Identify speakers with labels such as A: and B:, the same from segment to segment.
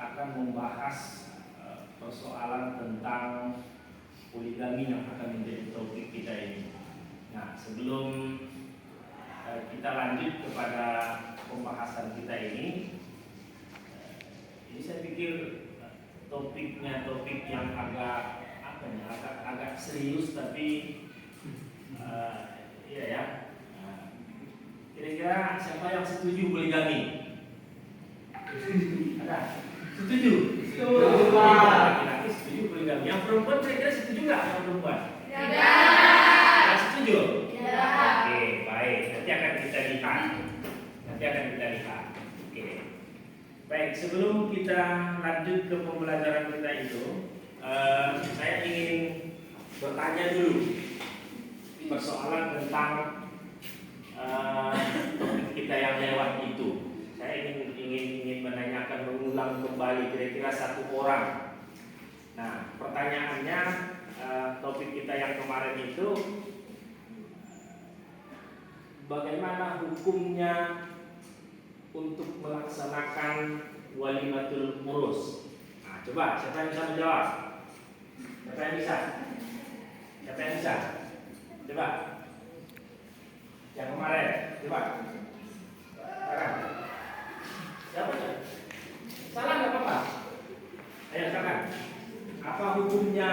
A: akan membahas persoalan tentang poligami yang akan menjadi topik kita ini. Nah, sebelum kita lanjut kepada pembahasan kita ini saya pikir topiknya topik yang agak serius, tapi iya ya. Kira-kira siapa yang setuju poligami? Ada? Setuju? Setuju. Laki-laki setuju poligami. Yang perempuan kira-kira setuju nggak? Yang perempuan? Tidak. Setuju? Tidak. Oke, baik. Nanti akan kita lihat. Oke. Baik, sebelum kita lanjut ke pembelajaran kita itu, saya ingin bertanya dulu persoalan tentang topik kita yang lewat itu. Saya ingin menanyakan, mengulang kembali kira-kira satu orang. Nah, pertanyaannya, topik kita yang kemarin itu, bagaimana hukumnya untuk melaksanakan walimatul urus? Nah, coba siapa yang bisa menjawab? Siapa yang bisa? Coba. Yang kemarin, coba. Siapa ya? Salah nggak apa-apa. Ayo silakan. Apa hukumnya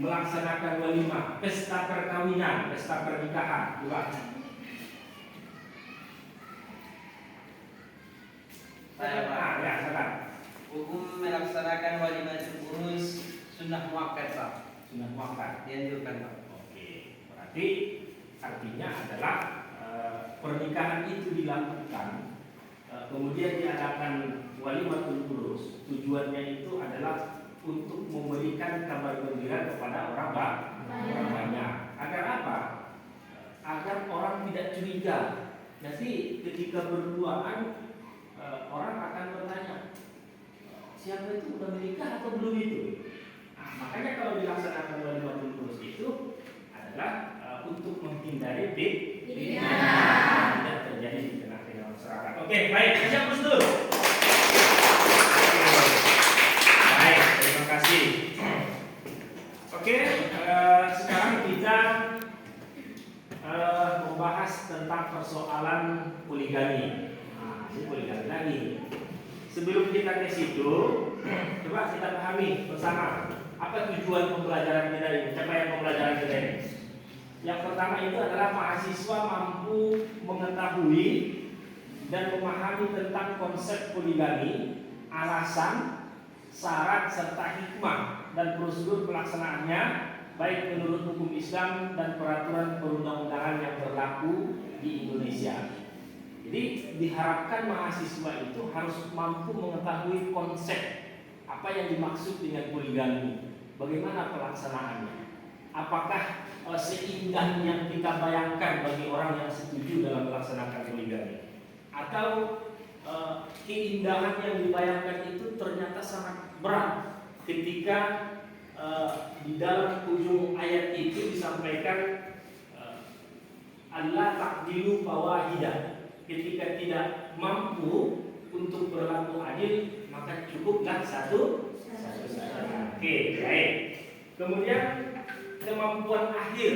A: melaksanakan walimah, pesta perkawinan, pesta pernikahan? Coba. Silakan.
B: Hukum melaksanakan walimatul urus sunnah muakkad, Pak.
A: Sunnah muakkad.
B: Dianjurkan, Pak.
A: Oke. Berarti artinya adalah pernikahan itu dilakukan, kemudian diadakan walimatul urus. Tujuannya itu adalah untuk memberikan kabar gembira kepada orang banyak. Agar apa? Agar orang tidak curiga. Nanti ketika berduaan, orang akan bertanya, siapa itu, udah menikah atau belum itu? Nah, makanya kalau dilaksanakan walimatul urus itu adalah untuk menghindari fitnah, tidak terjadi di tengah-tengah masyarakat. Oke, baik, siap dulu. Baik, terima kasih. Oke, sekarang kita membahas tentang persoalan poligami. Nah, ini poligami lagi. Sebelum kita ke situ, coba kita pahami bersama apa tujuan pembelajaran kita ini. Capaian pembelajaran kita ini. Yang pertama itu adalah mahasiswa mampu mengetahui dan memahami tentang konsep poligami, alasan, syarat serta hikmah dan prosedur pelaksanaannya, baik menurut hukum Islam dan peraturan perundang-undangan yang berlaku di Indonesia. Jadi diharapkan mahasiswa itu harus mampu mengetahui konsep apa yang dimaksud dengan poligami, bagaimana pelaksanaannya, apakah seindah yang kita bayangkan bagi orang yang setuju dalam melaksanakan poligami, atau keindahan yang dibayangkan itu ternyata sangat berat ketika di dalam ujung ayat itu disampaikan Allah takdilu fawahidah. Ketika tidak mampu untuk berlaku adil, maka cukuplah satu. Oke, baik. Kemudian kemampuan akhir.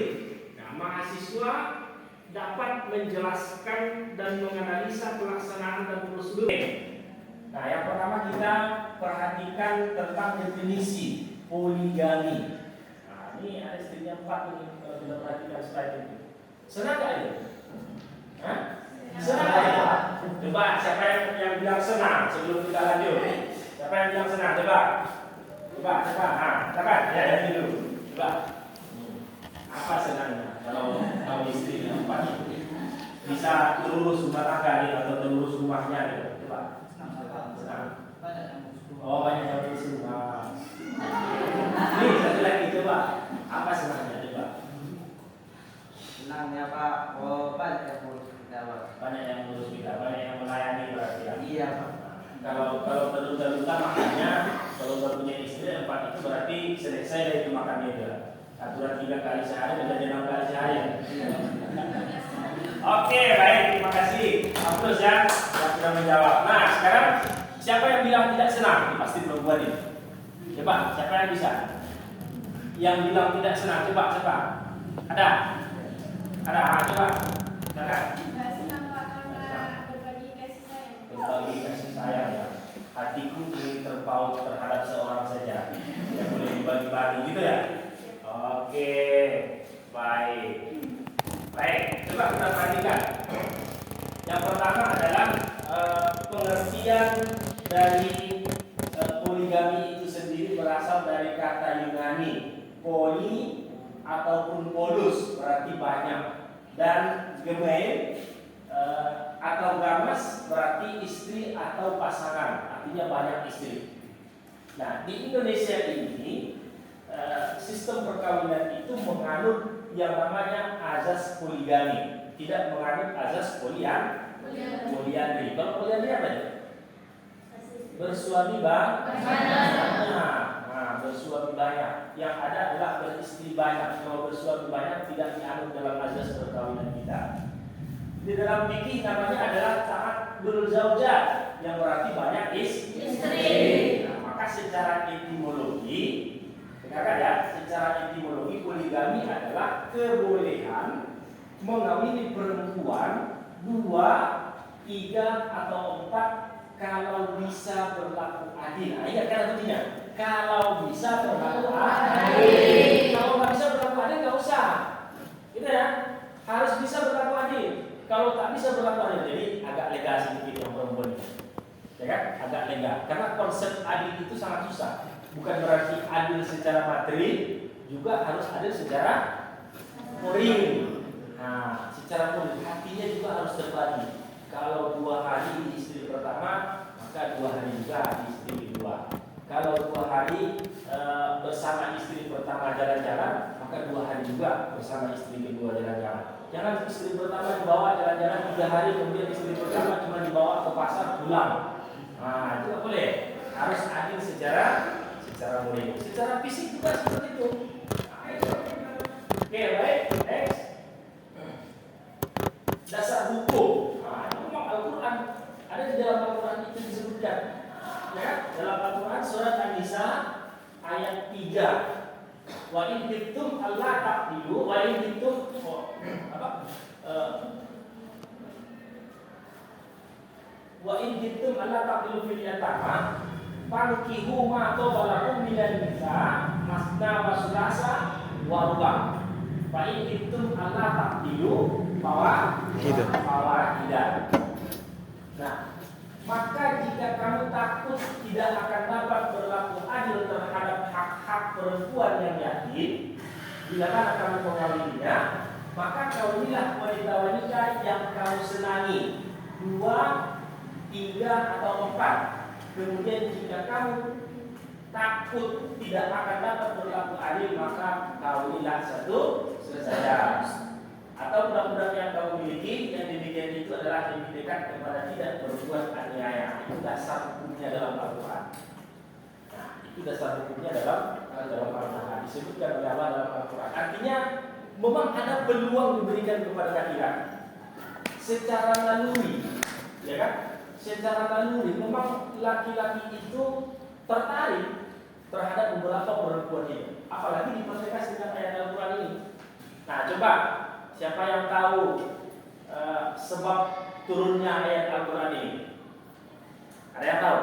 A: Nah, mahasiswa dapat menjelaskan dan menganalisa pelaksanaan dan prosedur. Nah, yang pertama kita perhatikan tentang definisi poligami. Nah, ini ada setidaknya 4 ini kalau kita perhatikan slide itu. Senang nggak itu? Hah? Senang nggak itu? Coba siapa yang bilang senang sebelum kita lanjut? Siapa yang bilang senang? Coba. Nah, silakan. Ya, dari dulu. Coba. Apa senangnya kalau istri yang 4 bisa lurus rumah tangga nih, atau lurus rumahnya nih? Coba. Senang. Oh, banyak yang lurus rumah. Nih, satu lagi coba. Apa senangnya? Coba.
B: Senangnya, Pak, banyak yang urus kita, Pak.
A: Banyak yang ngurus kita, banyak yang melayani berarti ya.
B: Iya, Pak.
A: Kalau terluka makanya kalau baru punya istri 4 itu berarti selesai dari makannya dia. Aturan 3 kali sehari menjadi 6 kali sehari. Oke, baik, terima kasih. Terus ya, yang sudah menjawab. Nah, sekarang siapa yang bilang tidak senang? Ini pasti perempuan ini. Coba, siapa yang bisa? Yang bilang tidak senang, coba. Ada? Ada, coba. Ada?
C: Nggak senang Pak karena berbagi kasih sayang.
A: Berbagi kasih sayang ya. Hatiku ingin terpaut terhadap seorang saja. Yang boleh dibagi-bagi gitu ya. Oke, baik. Baik, coba kita perhatikan. Yang pertama adalah pengertian dari poligami itu sendiri berasal dari kata Yunani poli ataupun polus, berarti banyak, dan gemei atau gamas berarti istri atau pasangan, artinya banyak istri. Nah, di Indonesia ini sistem perkawinan itu menganut yang namanya azas poligami, tidak menganut azas poliandri. Kalau poliandri apa ya? Bersuami banyak. Nah, bersuami banyak. Yang ada adalah beristri banyak. Kalau bersuami banyak tidak dianut dalam azas perkawinan kita. Di dalam fikih namanya adalah taat berzaujah, yang berarti banyak istri. Nah, maka secara etimologi, dengarkan ya, secara etimologi poligami adalah kebolehan mengawini perempuan 2, 3 atau 4 kalau bisa berlaku adil. Nah, ingat kan artinya? Kalau bisa berlaku adil. Kalau nggak bisa berlaku adil nggak usah. Gitu ya. Harus bisa berlaku adil. Kalau tak bisa berlaku adil, jadi agak lega sedikit yang perempuan ini. Ya kan? Agak lega. Karena konsep adil itu sangat susah. Bukan berarti adil secara materi, juga harus adil secara moral. Nah, secara moral hatinya juga harus terbagi. Kalau 2 hari di istri pertama, maka 2 hari juga di istri kedua. Kalau 2 hari bersama istri pertama jalan-jalan, maka 2 hari juga bersama istri kedua jalan-jalan. Jangan istri pertama dibawa jalan-jalan 3 hari, kemudian istri pertama cuma dibawa ke pasar pulang. Nah, itu nggak boleh. Harus adil secara moral. Secara fisik juga seperti itu. Oke, baik. Next. Dasar hukum. Nah, memang Al-Quran ada di dalam Al-Quran itu disebutkan. Ya, dalam Al-Quran surat An-Nisa ayat 3. Wa in kuntum alla taqdilu wa in kuntum wa in kuntum alla taqdilu fil yatama fankihu ma tawalakum minan nisa masna wa sulasa wa ruba. Fa in kuntum alla taqdilu bahwa tidak. Nah, maka jika kamu takut tidak akan dapat berlaku adil terhadap hak-hak perempuan yang yatim, bila mana kamu mengawininya, maka kawinilah wanita-wanita yang kamu senangi 2, 3 atau 4. Kemudian jika kamu takut tidak akan dapat berlaku adil, maka kawinilah 1 saja. Atau budak-budak yang kamu miliki, yang demikian itu adalah dididik kepada tidak berbuat aniaya. Itu dasar hukumnya dalam Al-Quran. Nah, itu dasar hukumnya dalam Al-Quran. Disebutkan oleh Allah dalam Al-Quran. Artinya, memang ada peluang diberikan kepada laki-laki secara naluri, ya kan? Secara naluri, memang laki-laki itu tertarik terhadap beberapa perempuan ini. Apalagi dipertegas dengan ayat Al-Quran ini. Nah, coba. Siapa yang tahu sebab turunnya ayat Al-Quran ini? Ada yang tahu?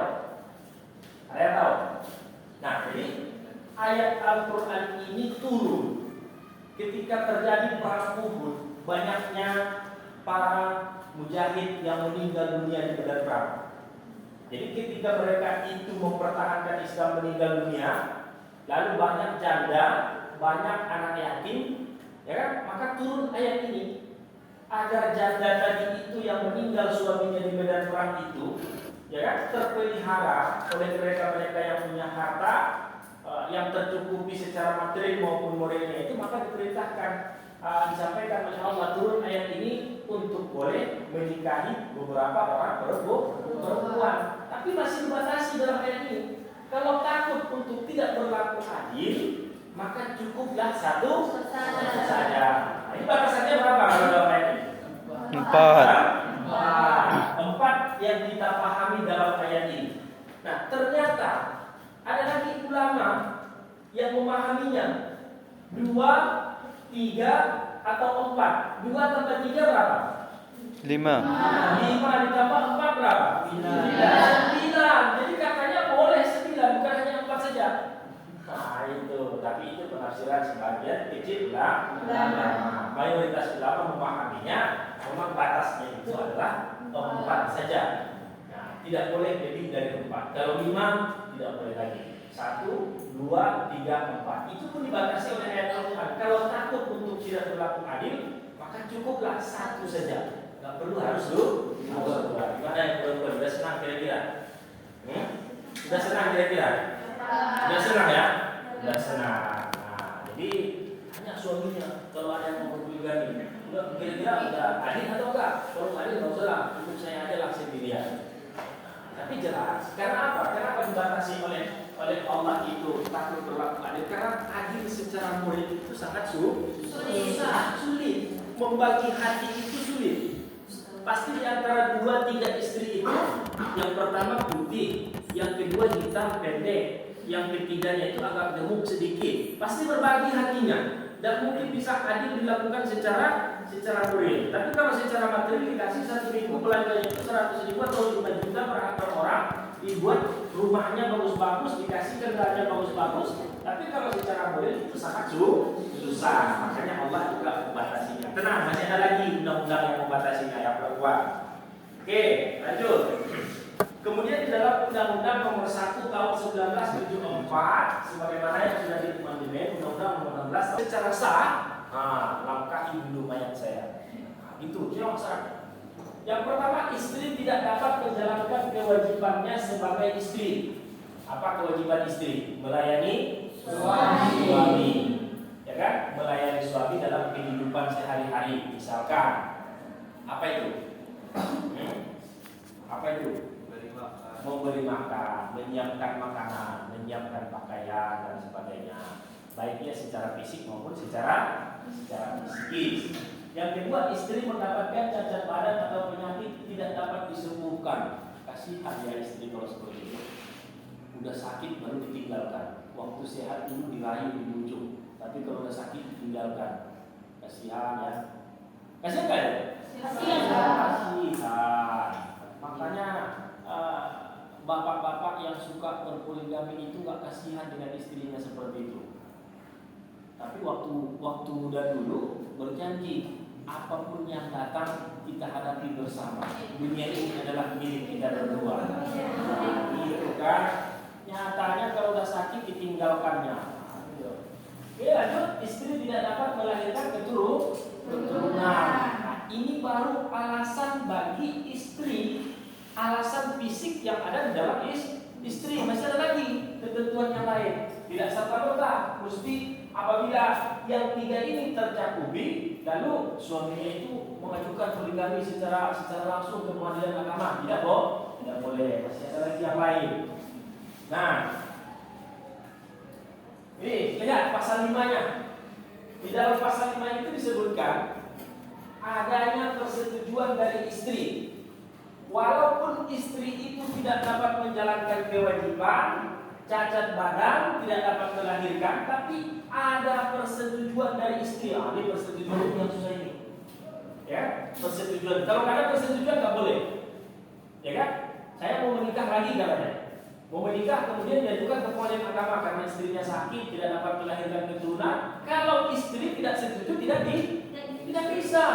A: Ada yang tahu? Nah, jadi ayat Al-Quran ini turun ketika terjadi perang Uhud. Banyaknya para mujahid yang meninggal dunia di medan perang. Jadi ketika mereka itu mempertahankan Islam meninggal dunia, lalu banyak janda, banyak anak yatim, ya kan? Maka turun ayat ini agar janda tadi itu yang meninggal suaminya di medan perang itu, ya kan, terpelihara oleh mereka-mereka yang punya harta yang tercukupi secara materi maupun moralnya itu, maka diperintahkan disampaikan oleh Allah turun ayat ini untuk boleh menikahi beberapa orang perempuan. Tapi masih dibatasi dalam ayat ini. Kalau takut untuk tidak berlaku adil, maka cukuplah 1 saja. Nah, ini batasannya berapa kalau dalam ayat ini?
D: Empat.
A: Empat yang kita pahami dalam ayat ini. Nah, ternyata ada lagi ulama yang memahaminya 2, 3, atau 4. 2 tambah 3 berapa?
D: 5.
A: 5 ditambah 4 berapa? 9. Jadi katanya boleh 9, bukan hanya 4 saja. Nah itu, tapi itu penafsiran sebagian kecil ulama. Mayoritas ulama memahaminya memang batasnya itu adalah 4 saja. Nah, tidak boleh lebih dari 4. Kalau 5 tidak boleh lagi. 1, 2, 3, 4. Itu pun dibatasi oleh ayat Al-Quran. Kalau takut untuk tidak berlaku adil, maka cukuplah 1 saja. Nggak perlu harus dua. Gimana yang perempuan? Sudah senang kira-kira? Sudah senang kira-kira? Sudah senang ya? Sudah senang. Nah, jadi hanya suaminya kalau ada yang mau berpoligami. Udah kira-kira udah adil atau enggak? Kalau adil nggak usah lah. Untuk saya ada lah sendirian. Tapi jelas. Karena apa? Kenapa dibatasi oleh Allah itu takut berlaku adil? Karena adil secara moral itu sangat sulit. Membagi hati itu sulit. Pasti di antara 2, 3 istri itu, yang pertama putih, yang kedua hitam pendek, yang ketiganya itu agak gemuk sedikit. Pasti berbagi hatinya. Dan mungkin bisa adil dilakukan secara moral. Tapi kalau secara materi dikasih 1.000 belanjanya itu 100.000 atau 5 juta per orang, dibuat rumahnya bagus-bagus, dikasih kendaraannya bagus-bagus. Tapi kalau secara moral itu sangat susah. Makanya Allah juga membatasinya. Tenang, masih ada lagi undang-undang yang membatasinya yang perempuan. Oke, lanjut. Kemudian di dalam Undang-Undang Nomor 1 Tahun 1974, sebagaimana yang sudah diamandemen Undang-Undang Nomor 16 secara sah, langkahi dulu mayat saya. Itu yang sah. Yang pertama, istri tidak dapat menjalankan kewajibannya sebagai istri. Apa kewajiban istri? Melayani suami. Ya kan? Melayani suami dalam kehidupan sehari-hari. Misalkan, apa itu? Apa itu? Memberi makan, menyiapkan makanan, menyiapkan pakaian dan sebagainya. Baiknya secara fisik maupun secara psikis. Yang kedua, istri mendapatkan cacat badan atau penyakit tidak dapat disembuhkan. Kasihan ya istri kalau seperti itu. Udah sakit baru ditinggalkan. Waktu sehat dulu dirayu, dibujuk. Tapi kalau udah sakit ditinggalkan. Kasihan ya. Kasihan kan ya? Kasihan. Makanya bapak-bapak yang suka berpoligami itu gak kasihan dengan istrinya seperti itu. Tapi waktu muda dulu berjanji apapun yang datang kita hadapi bersama. Dunia ini adalah milik kita berdua. Gitu kan? Nyatanya kalau udah sakit ditinggalkannya. Oke, lanjut. Istri tidak dapat melahirkan keturunan. Nah, ini baru alasan bagi istri. Alasan fisik yang ada di dalam istri. Masih ada lagi ketentuan yang lain. Tidak serta-merta mesti apabila yang 3 ini tercakupi, lalu suaminya itu mengajukan poligami secara langsung ke pengadilan agama. Tidak boleh. Masih ada lagi yang lain. Nah, ini lihat pasal 5-nya. Di dalam pasal 5 itu disebutkan adanya persetujuan dari istri. Walaupun istri itu tidak dapat menjalankan kewajiban, cacat badan, tidak dapat melahirkan, tapi ada persetujuan dari istri. Ini persetujuan yang susah ini. Ya, persetujuan. Kalau ada persetujuan nggak boleh. Ya kan? Saya mau menikah lagi katanya. Mau menikah kemudian diajukan ke pengadilan agama karena istrinya sakit, tidak dapat melahirkan keturunan. Kalau istri tidak setuju, tidak bisa.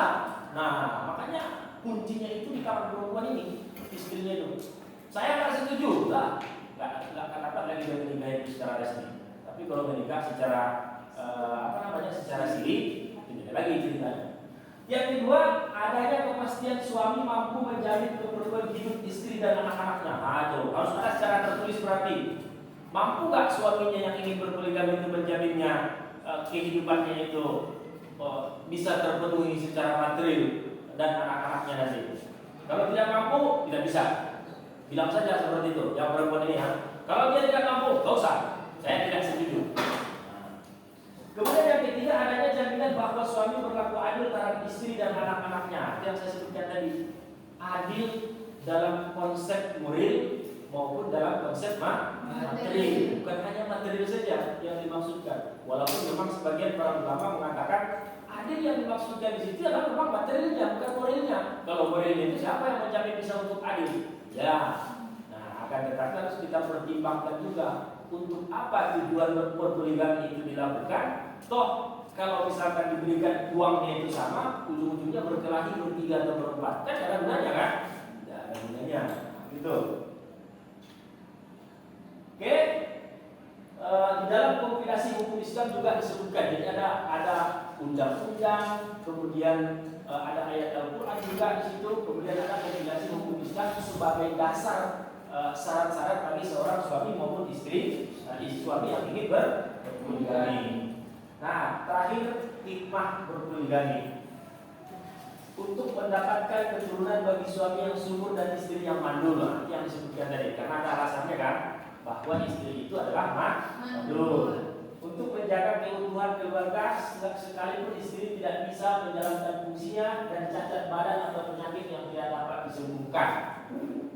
A: Nah, makanya kuncinya itu di kawan perempuan ini, istrinya itu. Saya nggak setuju, nggak akan dapat lagi menikah itu secara resmi. Tapi kalau menikah secara secara siri, tidak lagi ceritanya. Yang kedua, adanya kepastian suami mampu menjamin keperluan hidup istri dan anak-anaknya. Itu harus ada secara tertulis berarti. Mampu nggak suaminya yang ingin berpoligami itu menjaminnya kehidupannya itu bisa terpenuhi secara material dan anak-anaknya nanti. Kalau tidak mampu, tidak bisa. Bilang saja seperti itu. Yang perempuan ini ya. Kalau dia tidak mampu, gak usah. Saya tidak setuju. Kemudian yang ketiga adanya jaminan bahwa suami berlaku adil terhadap istri dan anak-anaknya. Itu yang saya sebutkan tadi. Adil dalam konsep moral maupun dalam konsep materi. Bukan hanya material saja yang dimaksudkan. Walaupun memang sebagian para ulama mengatakan adil yang dimaksudkan di situ adalah memang materialnya, bukan moralnya. Kalau moralnya itu siapa yang menjamin bisa untuk adil? Ya. Nah, akan tetapi harus kita pertimbangkan juga untuk apa tujuan berpoligami itu dilakukan. Toh kalau misalkan diberikan uangnya itu sama, ujung-ujungnya berkelahi bertiga atau berempat, kan ada gunanya kan? Tidak ada gunanya. Gitu. Oke. Di dalam kompilasi hukum Islam juga disebutkan. Jadi ada undang-undang, kemudian ada ayat Al-Quran juga di situ, kemudian ada kompilasi hukum Islam sebagai dasar syarat-syarat bagi seorang suami maupun istri, suami yang ingin berpoligami. Nah, terakhir hikmah berpoligami untuk mendapatkan keturunan bagi suami yang subur dan istri yang mandul, yang disebutkan tadi. Karena ada alasannya kan, bahwa istri itu adalah mandul. Untuk menjaga keutuhan keluarga, sekalipun istri tidak bisa menjalankan fungsinya dan cacat badan atau penyakit yang tidak dapat disembuhkan.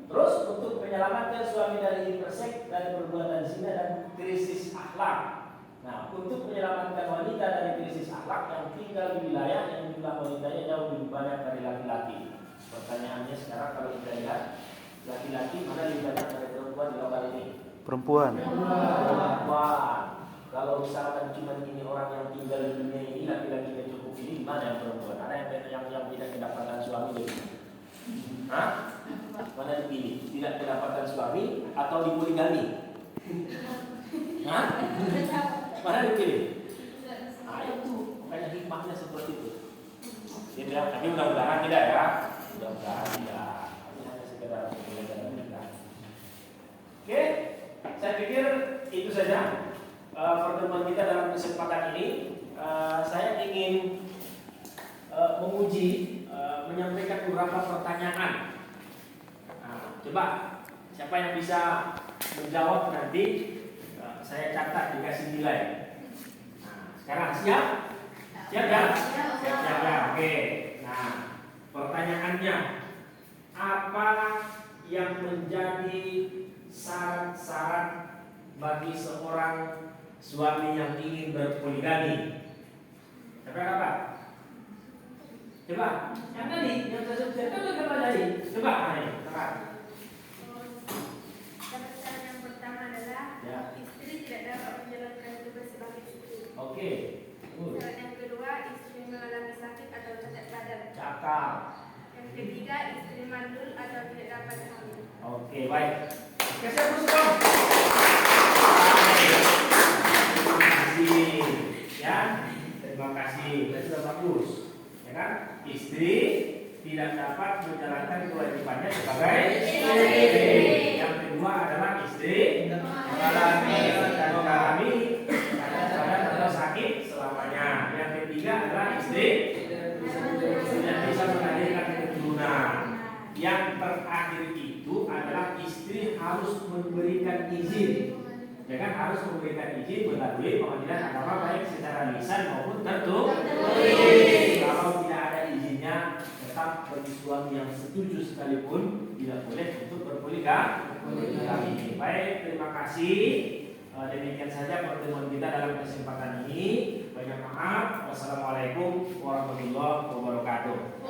A: Terus untuk menyelamatkan suami dari hiperseks, dari perbuatan zina dan krisis akhlak. Nah, untuk menyelamatkan wanita dari krisis akhlak yang tinggal di wilayah yang jumlah wanitanya jauh lebih banyak dari laki-laki. Pertanyaannya sekarang kalau kita lihat, laki-laki mana lebih banyak dari perempuan di lokal ini?
D: Perempuan.
A: Kalau misalkan cuma ini orang yang tinggal di dunia ini, laki-laki yang cukup ini, mana yang perempuan? Ada yang tidak kedapatan suami dari Hah? Mana dipilih? Tidak kedapatan suami atau dipoligami? Hah? Mana dipilih? Nah itu, makanya hikmahnya seperti itu. Dia bilang, tapi mudah-mudahan tidak ya. Mudah-mudahan tidak. Ini hanya sekedar pembelajaran kita. Oke, saya pikir itu saja pertemuan kita dalam kesempatan ini. Saya ingin menguji, menyampaikan beberapa pertanyaan. Nah, coba siapa yang bisa menjawab nanti saya catat dikasih nilai. Nah, sekarang siap? Siap ya? Siap ya. Oke. Nah, pertanyaannya, apa yang menjadi syarat-syarat bagi seorang suami yang ingin berpoligami? Siapa apa? Coba, yang tadi, yang saya sebutkan kan apa tadi? Coba, ayo, cepat.
C: Syarat yang pertama adalah istri tidak dapat menjalankan tugas sebagai istri.
A: Oke.
C: Syarat yang kedua, istri mengalami sakit atau cacat badan.
A: Cakap.
C: Yang ketiga, istri mandul atau tidak dapat hamil.
A: Oke, baik. Oke, saya teruskan. Terima kasih. Ya, terima kasih. Itu sudah bagus. Ya kan? Istri tidak dapat menjalankan kewajibannya sebagai istri. Yang kedua adalah istri mengalami badan atau sakit selamanya. Yang ketiga adalah istri tidak bisa menghadirkan keturunan. Yang terakhir itu adalah istri harus memberikan izin. Ya kan, harus memberikan izin melalui pengadilan agama baik secara lisan maupun tertulis. Kalau tidak ada izinnya, tetap bagi suami yang setuju sekalipun tidak boleh untuk berpoligami. Baik, terima kasih. Demikian saja pertemuan kita dalam kesempatan ini. Banyak maaf. Wassalamualaikum warahmatullahi wabarakatuh.